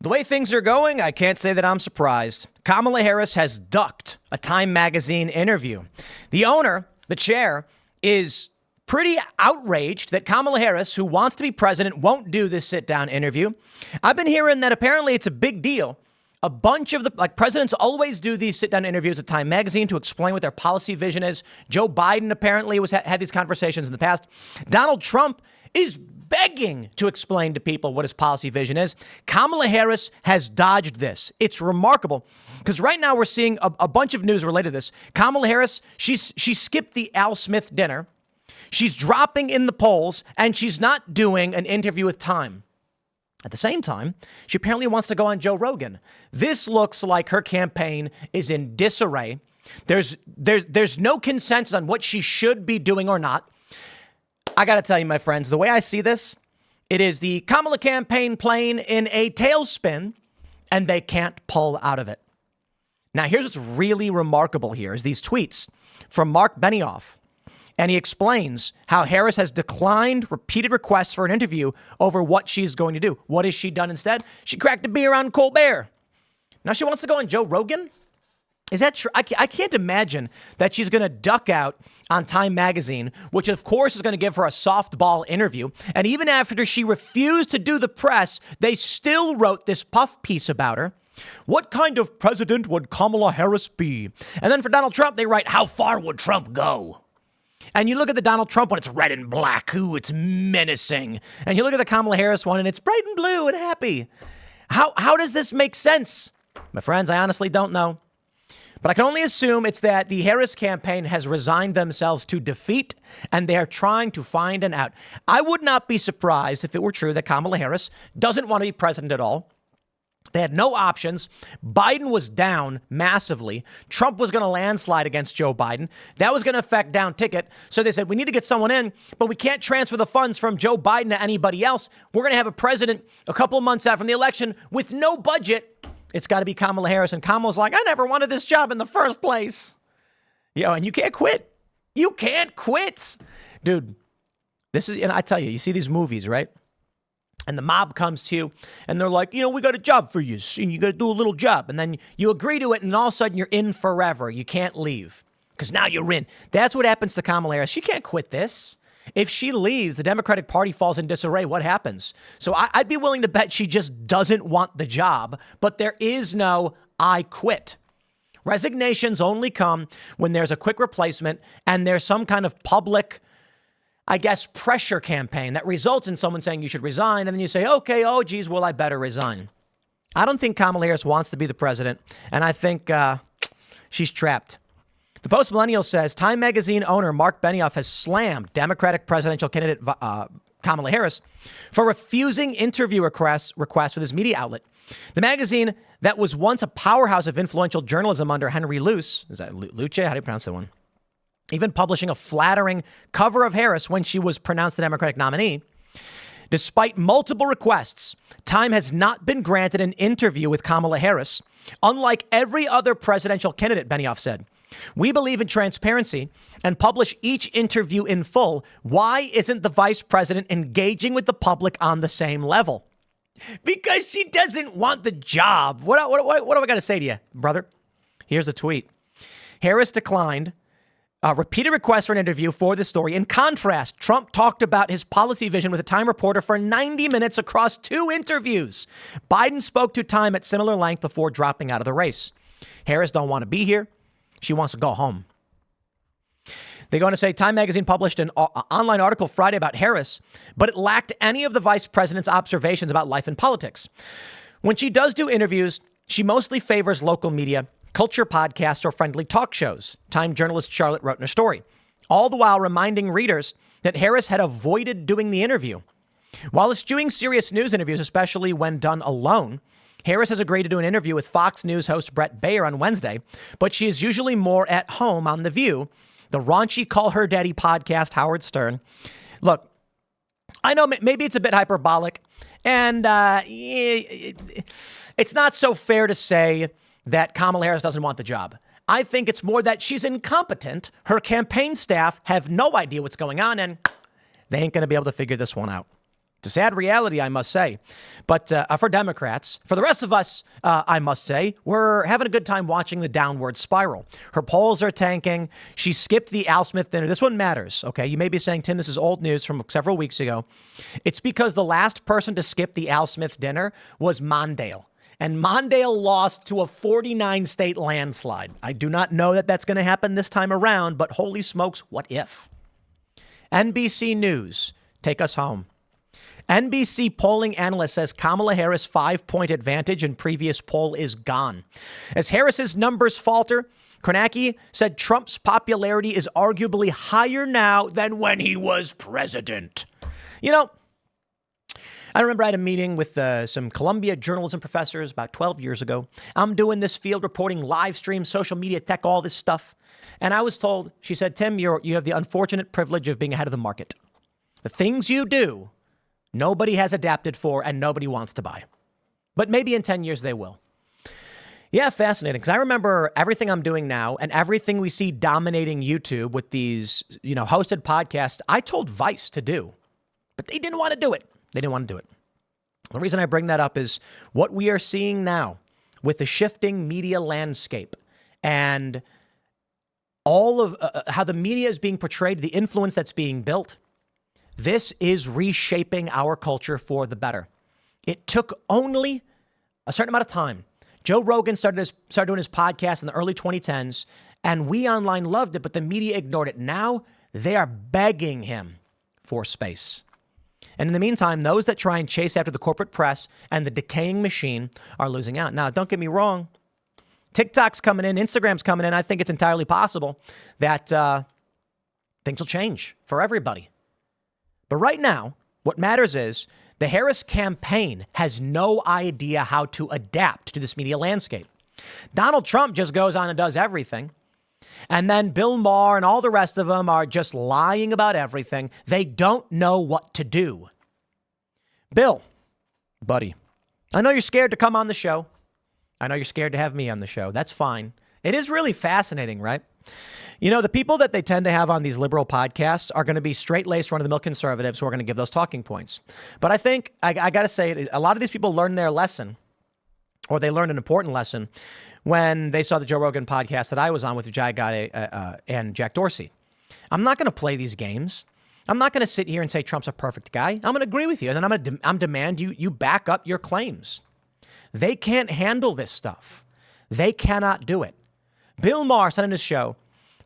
The way things are going, I can't say that I'm surprised. Kamala Harris has ducked a Time magazine interview. The owner, the chair, is pretty outraged that Kamala Harris, who wants to be president, won't do this sit-down interview. I've been hearing that apparently it's a big deal. A bunch of presidents always do these sit-down interviews with Time magazine to explain what their policy vision is. Joe Biden apparently had these conversations in the past. Donald Trump is begging to explain to people what his policy vision is. Kamala Harris has dodged this. It's remarkable because right now we're seeing a bunch of news related to this. Kamala Harris, she skipped the Al Smith dinner. She's dropping in the polls and she's not doing an interview with Time. At the same time, she apparently wants to go on Joe Rogan. This looks like her campaign is in disarray. There's no consensus on what she should be doing or not. I got to tell you, my friends, the way I see this, it is the Kamala campaign plane in a tailspin, and they can't pull out of it. Now, here's what's really remarkable here is these tweets from Mark Benioff. And he explains how Harris has declined repeated requests for an interview over what she's going to do. What has she done instead? She cracked a beer on Colbert. Now she wants to go on Joe Rogan? Is that true? I can't imagine that she's going to duck out on Time magazine, which of course is going to give her a softball interview. And even after she refused to do the press, they still wrote this puff piece about her. What kind of president would Kamala Harris be? And then for Donald Trump, they write, how far would Trump go? And you look at the Donald Trump one, it's red and black. Ooh, it's menacing. And you look at the Kamala Harris one, and it's bright and blue and happy. How does this make sense? My friends, I honestly don't know. But I can only assume it's that the Harris campaign has resigned themselves to defeat, and they're trying to find an out. I would not be surprised if it were true that Kamala Harris doesn't want to be president at all. They had no options. Biden was down massively. Trump was going to landslide against Joe Biden. That was going to affect down ticket. So they said, we need to get someone in, but we can't transfer the funds from Joe Biden to anybody else. We're going to have a president a couple of months out from the election with no budget. It's got to be Kamala Harris. And Kamala's like, I never wanted this job in the first place. And you can't quit. You can't quit. Dude, this is, and I tell you, you see these movies, right? And the mob comes to you and they're like, we got a job for you. And you got to do a little job. And then you agree to it. And all of a sudden you're in forever. You can't leave because now you're in. That's what happens to Kamala Harris. She can't quit this. If she leaves, the Democratic Party falls in disarray. What happens? So I'd be willing to bet she just doesn't want the job. But there is no I quit. Resignations only come when there's a quick replacement and there's some kind of public, I guess, pressure campaign that results in someone saying you should resign. And then you say, okay, oh, geez, well, I better resign. I don't think Kamala Harris wants to be the president. And I think she's trapped. The Post Millennial says Time magazine owner Mark Benioff has slammed Democratic presidential candidate Kamala Harris for refusing interview requests with his media outlet. The magazine that was once a powerhouse of influential journalism under Henry Luce, is that Luce? How do you pronounce that one? Even publishing a flattering cover of Harris when she was pronounced the Democratic nominee. Despite multiple requests, Time has not been granted an interview with Kamala Harris, unlike every other presidential candidate, Benioff said. We believe in transparency and publish each interview in full. Why isn't the vice president engaging with the public on the same level? Because she doesn't want the job. What have I got to say to you, brother? Here's the tweet. Harris declined repeated requests for an interview for this story. In contrast, Trump talked about his policy vision with a Time reporter for 90 minutes across 2 interviews. Biden spoke to Time at similar length before dropping out of the race. Harris don't want to be here. She wants to go home. They're going to say Time magazine published an online article Friday about Harris, but it lacked any of the vice president's observations about life and politics. When she does do interviews, she mostly favors local media, culture podcasts, or friendly talk shows, Time journalist Charlotte wrote in a story, all the while reminding readers that Harris had avoided doing the interview. While eschewing serious news interviews, especially when done alone, Harris has agreed to do an interview with Fox News host Brett Baer on Wednesday, but she is usually more at home on The View, the raunchy Call Her Daddy podcast, Howard Stern. Look, I know maybe it's a bit hyperbolic, and it's not so fair to say that Kamala Harris doesn't want the job. I think it's more that she's incompetent. Her campaign staff have no idea what's going on, and they ain't going to be able to figure this one out. It's a sad reality, I must say. But for Democrats, for the rest of us, I must say, we're having a good time watching the downward spiral. Her polls are tanking. She skipped the Al Smith dinner. This one matters, okay? You may be saying, Tim, this is old news from several weeks ago. It's because the last person to skip the Al Smith dinner was Mondale. And Mondale lost to a 49-state landslide. I do not know that that's going to happen this time around, but holy smokes, what if? NBC News, take us home. NBC polling analyst says Kamala Harris' 5-point advantage in previous poll is gone. As Harris's numbers falter, Kornacki said Trump's popularity is arguably higher now than when he was president. You know, I remember I had a meeting with some Columbia journalism professors about 12 years ago. I'm doing this field reporting, live stream, social media, tech, all this stuff. And I was told, she said, Tim, you have the unfortunate privilege of being ahead of the market. The things you do, nobody has adapted for and nobody wants to buy. But maybe in 10 years they will. Yeah, fascinating. Because I remember everything I'm doing now and everything we see dominating YouTube with these, hosted podcasts, I told Vice to do. But they didn't want to do it. They didn't want to do it. The reason I bring that up is what we are seeing now with the shifting media landscape and all of how the media is being portrayed, the influence that's being built. This is reshaping our culture for the better. It took only a certain amount of time. Joe Rogan started doing his podcast in the early 2010s, and we online loved it, but the media ignored it. Now they are begging him for space. And in the meantime, those that try and chase after the corporate press and the decaying machine are losing out. Now, don't get me wrong. TikTok's coming in. Instagram's coming in. I think it's entirely possible that things will change for everybody. But right now, what matters is the Harris campaign has no idea how to adapt to this media landscape. Donald Trump just goes on and does everything. And then Bill Maher and all the rest of them are just lying about everything. They don't know what to do. Bill, buddy, I know you're scared to come on the show. I know you're scared to have me on the show. That's fine. It is really fascinating, right? The people that they tend to have on these liberal podcasts are going to be straight-laced, run-of-the-mill conservatives who are going to give those talking points. But I think, I got to say, a lot of these people learned their lesson, or they learned an important lesson, when they saw the Joe Rogan podcast that I was on with Jai Gotti and Jack Dorsey. I'm not going to play these games. I'm not going to sit here and say Trump's a perfect guy. I'm going to agree with you, and then I'm demand you back up your claims. They can't handle this stuff. They cannot do it. Bill Maher said in his show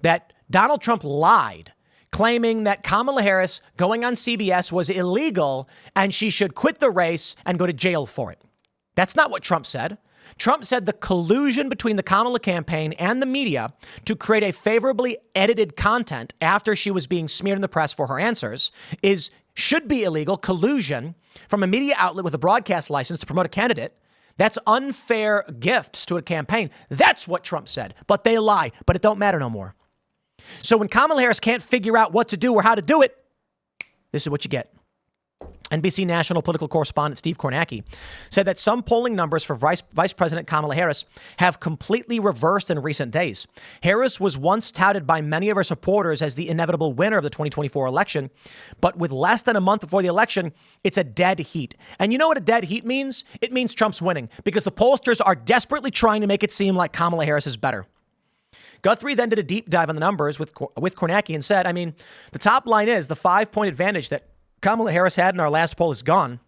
that Donald Trump lied, claiming that Kamala Harris going on CBS was illegal and she should quit the race and go to jail for it. That's not what Trump said. Trump said the collusion between the Kamala campaign and the media to create a favorably edited content after she was being smeared in the press for her answers should be illegal. Collusion from a media outlet with a broadcast license to promote a candidate. That's unfair gifts to a campaign. That's what Trump said. But they lie. But it don't matter no more. So when Kamala Harris can't figure out what to do or how to do it, this is what you get. NBC national political correspondent Steve Kornacki said that some polling numbers for Vice President Kamala Harris have completely reversed in recent days. Harris was once touted by many of her supporters as the inevitable winner of the 2024 election, but with less than a month before the election, it's a dead heat. And you know what a dead heat means? It means Trump's winning because the pollsters are desperately trying to make it seem like Kamala Harris is better. Guthrie then did a deep dive on the numbers with Kornacki and said, the top line is the 5-point advantage that Kamala Harris had in our last poll is gone.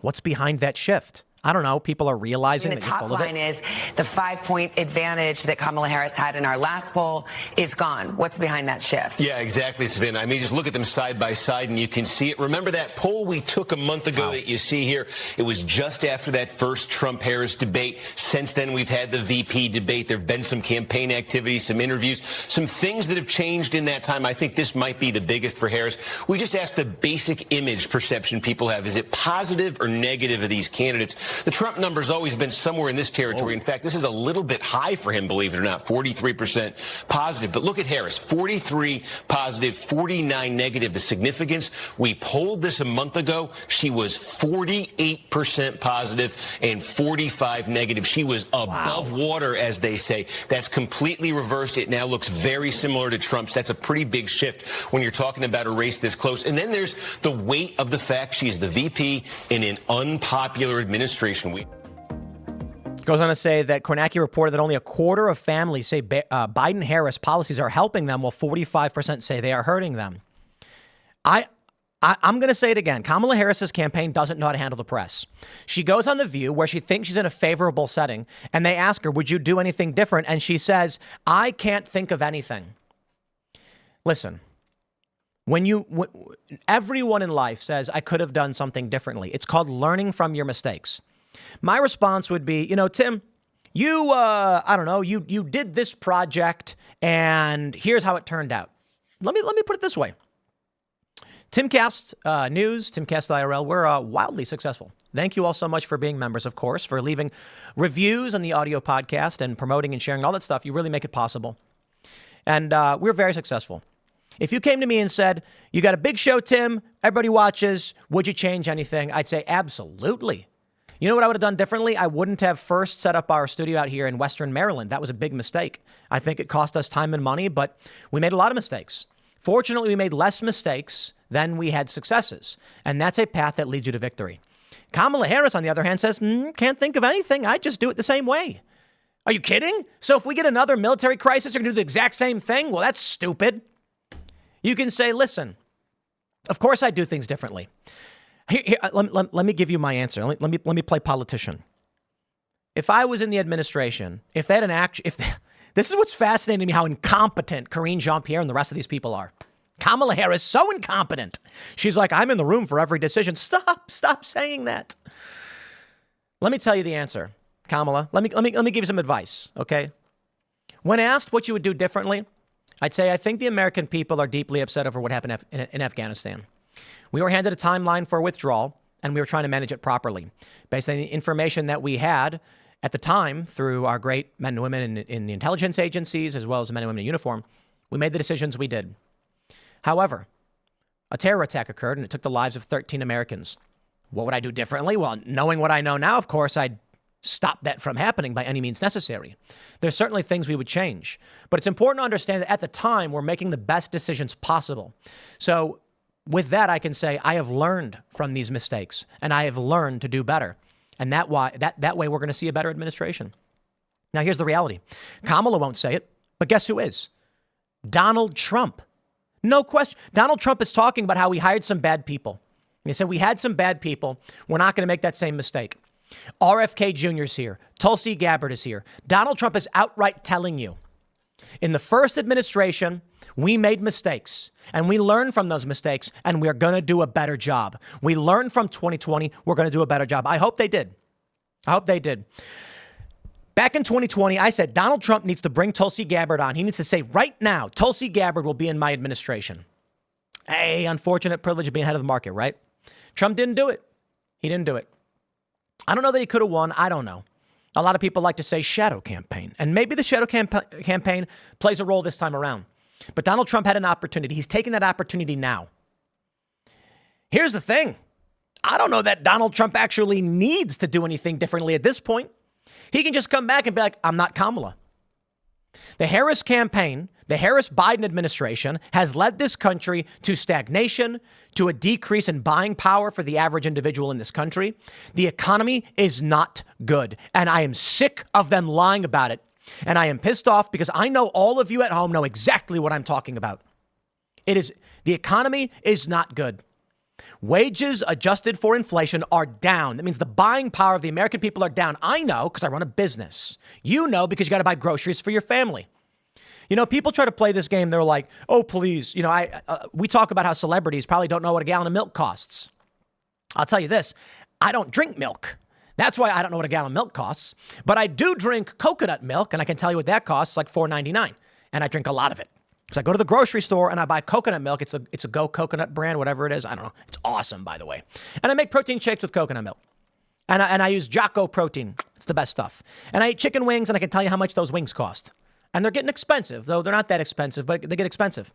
What's behind that shift? I don't know. People are realizing that you're full of it. The top line is the 5-point advantage that Kamala Harris had in our last poll is gone. What's behind that shift? Yeah, exactly, Savannah. Just look at them side by side and you can see it. Remember that poll we took a month ago that you see here? It was just after that first Trump-Harris debate. Since then, we've had the VP debate. There have been some campaign activities, some interviews, some things that have changed in that time. I think this might be the biggest for Harris. We just asked the basic image perception people have. Is it positive or negative of these candidates? The Trump number's always been somewhere in this territory. In fact, this is a little bit high for him, believe it or not, 43% positive. But look at Harris, 43 positive, 49 negative. The significance, we polled this a month ago. She was 48% positive and 45 negative. She was above water, as they say. That's completely reversed. It now looks very similar to Trump's. That's a pretty big shift when you're talking about a race this close. And then there's the weight of the fact she's the VP in an unpopular administration. Goes on to say that Kornacki reported that only a quarter of families say Biden-Harris policies are helping them, while 45% say they are hurting them. I'm going to say it again. Kamala Harris's campaign doesn't know how to handle the press. She goes on The View where she thinks she's in a favorable setting, and they ask her, would you do anything different? And she says, I can't think of anything. Listen, everyone in life says, I could have done something differently. It's called learning from your mistakes. My response would be, Tim, you did this project and here's how it turned out. Let me put it this way. Timcast News, Timcast IRL, we're wildly successful. Thank you all so much for being members, of course, for leaving reviews on the audio podcast and promoting and sharing all that stuff. You really make it possible. And we're very successful. If you came to me and said, you got a big show, Tim, everybody watches, would you change anything? I'd say absolutely. You know what I would have done differently? I wouldn't have first set up our studio out here in Western Maryland. That was a big mistake. I think it cost us time and money, but we made a lot of mistakes. Fortunately, we made less mistakes than we had successes. And that's a path that leads you to victory. Kamala Harris, on the other hand, says, can't think of anything. I just do it the same way. Are you kidding? So if we get another military crisis, you're going to do the exact same thing? Well, that's stupid. You can say, listen, of course I do things differently. Let me give you my answer. Let me play politician. If I was in the administration, if they had an action, this is what's fascinating to me, how incompetent Karine Jean-Pierre and the rest of these people are. Kamala Harris, so incompetent. She's like, I'm in the room for every decision. Stop saying that. Let me tell you the answer, Kamala. Let me give you some advice, okay? When asked what you would do differently, I'd say I think the American people are deeply upset over what happened in Afghanistan. We were handed a timeline for withdrawal, and we were trying to manage it properly. Based on the information that we had at the time through our great men and women in the intelligence agencies, as well as the men and women in uniform, we made the decisions we did. However, a terror attack occurred, and it took the lives of 13 Americans. What would I do differently? Well, knowing what I know now, of course, I'd stop that from happening by any means necessary. There's certainly things we would change, but it's important to understand that at the time, we're making the best decisions possible. So with that, I can say I have learned from these mistakes, and I have learned to do better. And that way, we're going to see a better administration. Now, here's the reality. Kamala won't say it, but guess who is? Donald Trump. No question. Donald Trump is talking about how we hired some bad people. He said, we had some bad people. We're not going to make that same mistake. RFK Jr. is here. Tulsi Gabbard is here. Donald Trump is outright telling you, in the first administration, we made mistakes, and we learned from those mistakes, and we're going to do a better job. We learned from 2020. We're going to do a better job. I hope they did. Back in 2020, I said Donald Trump needs to bring Tulsi Gabbard on. He needs to say right now, Tulsi Gabbard will be in my administration. Hey, unfortunate privilege of being head of the market, right? Trump didn't do it. He didn't do it. I don't know that he could have won. I don't know. A lot of people like to say shadow campaign, and maybe the shadow campaign plays a role this time around. But Donald Trump had an opportunity. He's taking that opportunity now. Here's the thing. I don't know that Donald Trump actually needs to do anything differently at this point. He can just come back and be like, I'm not Kamala. The Harris campaign, the Harris-Biden administration has led this country to stagnation, to a decrease in buying power for the average individual in this country. The economy is not good, and I am sick of them lying about it. And I am pissed off because I know all of you at home know exactly what I'm talking about. The economy is not good. Wages adjusted for inflation are down. That means the buying power of the American people are down. I know because I run a business. You know because you got to buy groceries for your family. You know, people try to play this game. They're like, oh, please. You know, we talk about how celebrities probably don't know what a gallon of milk costs. I'll tell you this. I don't drink milk. That's why I don't know what a gallon of milk costs. But I do drink coconut milk, and I can tell you what that costs, like $4.99. And I drink a lot of it. Because I go to the grocery store and I buy coconut milk. It's a Go coconut brand, whatever it is. I don't know. It's awesome, by the way. And I make protein shakes with coconut milk. And I use Jocko protein. It's the best stuff. And I eat chicken wings, and I can tell you how much those wings cost. And they're getting expensive, though they're not that expensive, but they get expensive.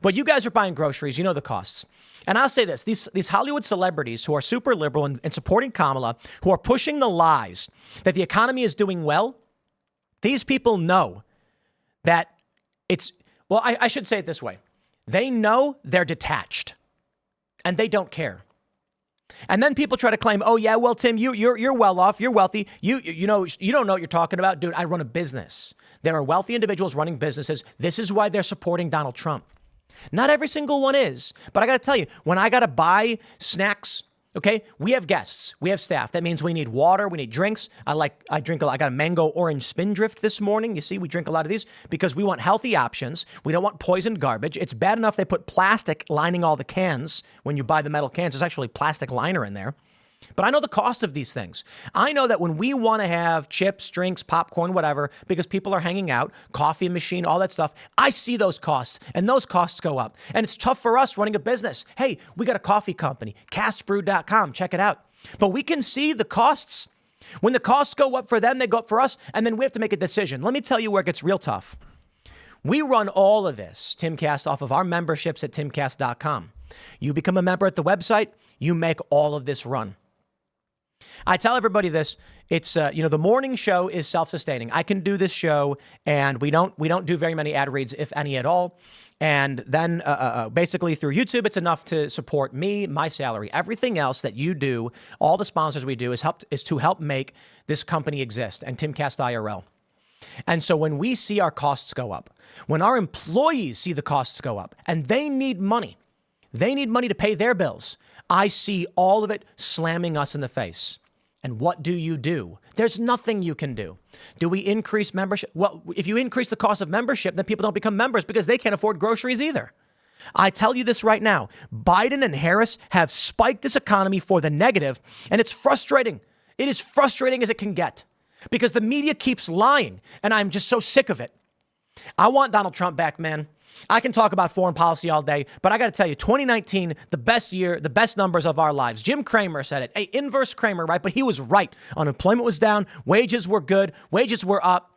But you guys are buying groceries. You know the costs. And I'll say this. These Hollywood celebrities who are super liberal and supporting Kamala, who are pushing the lies that the economy is doing well, these people know that it's, well, I should say it this way. They know they're detached, and they don't care. And then people try to claim, oh, yeah, well, Tim, you're well off. You're wealthy. You know, you don't know what you're talking about. Dude, I run a business. There are wealthy individuals running businesses. This is why they're supporting Donald Trump. Not every single one is. But I got to tell you, when I got to buy snacks, okay, we have guests. We have staff. That means we need water. We need drinks. I drink a lot. I got a mango orange spindrift this morning. You see, we drink a lot of these because we want healthy options. We don't want poisoned garbage. It's bad enough they put plastic lining all the cans. When you buy the metal cans, there's actually plastic liner in there. But I know the cost of these things. I know that when we want to have chips, drinks, popcorn, whatever, because people are hanging out, coffee machine, all that stuff, I see those costs, and those costs go up. And it's tough for us running a business. Hey, we got a coffee company, castbrew.com. Check it out. But we can see the costs. When the costs go up for them, they go up for us, and then we have to make a decision. Let me tell you where it gets real tough. We run all of this, Timcast, off of our memberships at timcast.com. You become a member at the website, you make all of this run. I tell everybody this. It's the morning show is self-sustaining. I can do this show, and we don't do very many ad reads, if any at all. And then basically through YouTube, it's enough to support me, my salary. Everything else that you do, all the sponsors we do, is to help make this company exist and Timcast IRL. And so when we see our costs go up, when our employees see the costs go up, and they need money to pay their bills, I see all of it slamming us in the face. And what do? There's nothing you can do. Do we increase membership? Well, if you increase the cost of membership, then people don't become members because they can't afford groceries either. I tell you this right now. Biden and Harris have spiked this economy for the negative, and it's frustrating. It is frustrating as it can get because the media keeps lying, and I'm just so sick of it. I want Donald Trump back, man. I can talk about foreign policy all day, but I got to tell you, 2019, the best year, the best numbers of our lives. Jim Cramer said it. Hey, inverse Cramer, right? But he was right. Unemployment was down. Wages were good. Wages were up.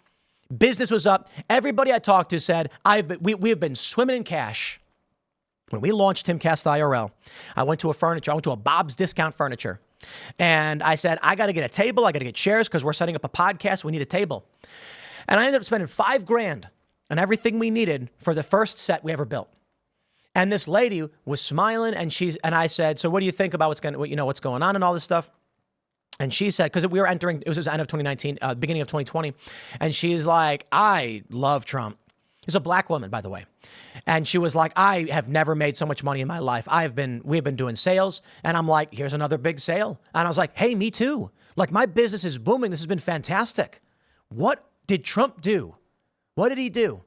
Business was up. Everybody I talked to said, we have been swimming in cash. When we launched Timcast IRL, I went to a Bob's Discount Furniture. And I said, I got to get a table. I got to get chairs because we're setting up a podcast. We need a table. And I ended up spending $5,000 and everything we needed for the first set we ever built. And this lady was smiling, and I said, so what do you think about what's going on and all this stuff? And she said, because we were entering, it was the end of 2019, beginning of 2020. And she's like, I love Trump. She's a black woman, by the way. And she was like, I have never made so much money in my life. We've been doing sales. And I'm like, here's another big sale. And I was like, hey, me too. Like, my business is booming. This has been fantastic. What did Trump do? What did he do?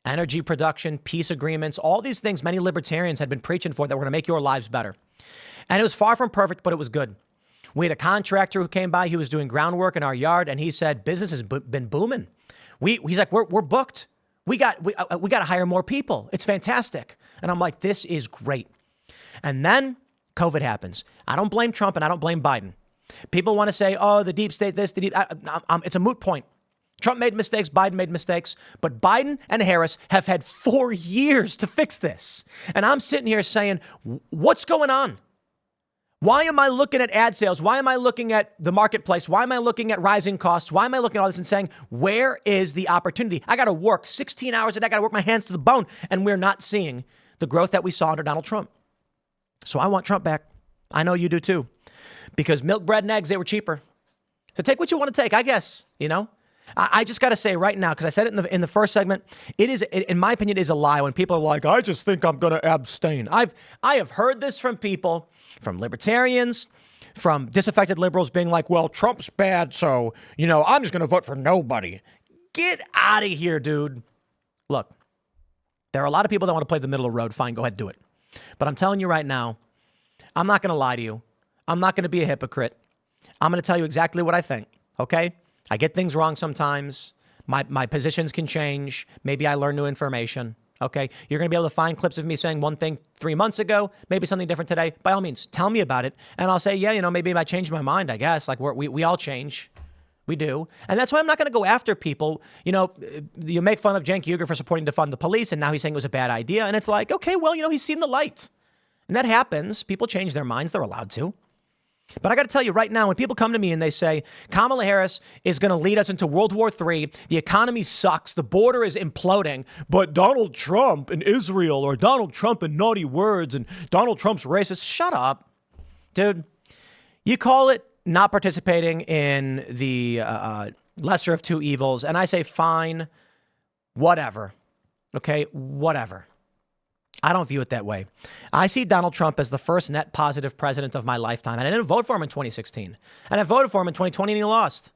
Energy production, peace agreements, all these things many libertarians had been preaching for that were going to make your lives better. And it was far from perfect, but it was good. We had a contractor who came by. He was doing groundwork in our yard, and he said, business has been booming. He's like, we're booked. We got to hire more people. It's fantastic. And I'm like, this is great. And then COVID happens. I don't blame Trump, and I don't blame Biden. People want to say, oh, the deep state, this, it's a moot point. Trump made mistakes, Biden made mistakes, but Biden and Harris have had 4 years to fix this. And I'm sitting here saying, what's going on? Why am I looking at ad sales? Why am I looking at the marketplace? Why am I looking at rising costs? Why am I looking at all this and saying, where is the opportunity? I got to work 16 hours a day. I got to work my hands to the bone. And we're not seeing the growth that we saw under Donald Trump. So I want Trump back. I know you do too. Because milk, bread, and eggs, they were cheaper. So take what you want to take, I guess, I just got to say right now, because I said it in the first segment, in my opinion, is a lie when people are like, I just think I'm going to abstain. I have heard this from people, from libertarians, from disaffected liberals being like, well, Trump's bad, so, I'm just going to vote for nobody. Get out of here, dude. Look, there are a lot of people that want to play the middle of the road. Fine, go ahead, do it. But I'm telling you right now, I'm not going to lie to you. I'm not going to be a hypocrite. I'm going to tell you exactly what I think, okay? I get things wrong sometimes. My positions can change. Maybe I learn new information. Okay, you're going to be able to find clips of me saying one thing 3 months ago, maybe something different today. By all means, tell me about it. And I'll say, yeah, maybe I changed my mind, I guess. Like we all change. We do. And that's why I'm not going to go after people. You make fun of Cenk Uygur for supporting defund the police, and now he's saying it was a bad idea. And it's like, okay, well, he's seen the light. And that happens. People change their minds. They're allowed to. But I got to tell you right now, when people come to me and they say, Kamala Harris is going to lead us into World War III, the economy sucks, the border is imploding, but Donald Trump and Israel, or Donald Trump and naughty words, and Donald Trump's racist, shut up. Dude, you call it not participating in the lesser of two evils, and I say, fine, whatever. Okay, whatever. I don't view it that way. I see Donald Trump as the first net positive president of my lifetime. And I didn't vote for him in 2016. And I voted for him in 2020 and he lost.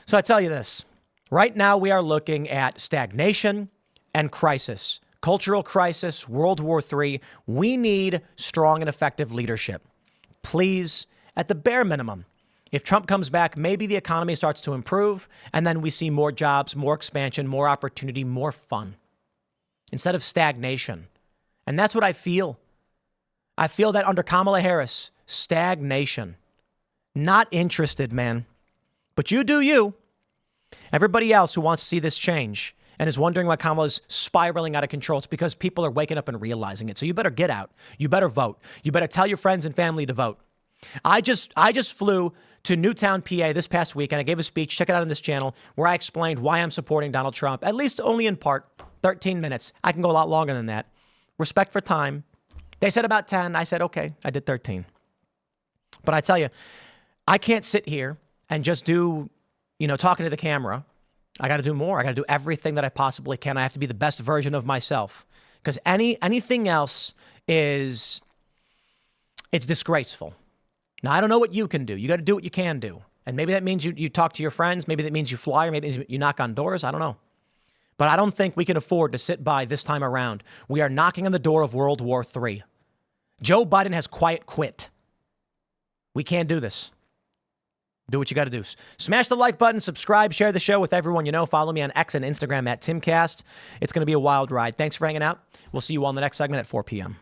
So I tell you this. Right now we are looking at stagnation and crisis. Cultural crisis, World War III. We need strong and effective leadership. Please, at the bare minimum, if Trump comes back, maybe the economy starts to improve and then we see more jobs, more expansion, more opportunity, more fun. Instead of stagnation. And that's what I feel. I feel that under Kamala Harris, stagnation. Not interested, man. But you do you. Everybody else who wants to see this change and is wondering why Kamala's spiraling out of control, it's because people are waking up and realizing it. So you better get out. You better vote. You better tell your friends and family to vote. I just flew to Newtown, PA this past week, and I gave a speech, check it out on this channel, where I explained why I'm supporting Donald Trump, at least only in part, 13 minutes. I can go a lot longer than that. Respect for time. They said about 10. I said, okay, I did 13. But I tell you, I can't sit here and just do, talking to the camera. I got to do more. I got to do everything that I possibly can. I have to be the best version of myself. Because anything else it's disgraceful. Now, I don't know what you can do. You got to do what you can do. And maybe that means you talk to your friends. Maybe that means you fly, or maybe it means you knock on doors. I don't know. But I don't think we can afford to sit by this time around. We are knocking on the door of World War III. Joe Biden has quiet quit. We can't do this. Do what you got to do. Smash the like button, subscribe, share the show with everyone you know. Follow me on X and Instagram at Timcast. It's going to be a wild ride. Thanks for hanging out. We'll see you all in the next segment at 4 p.m.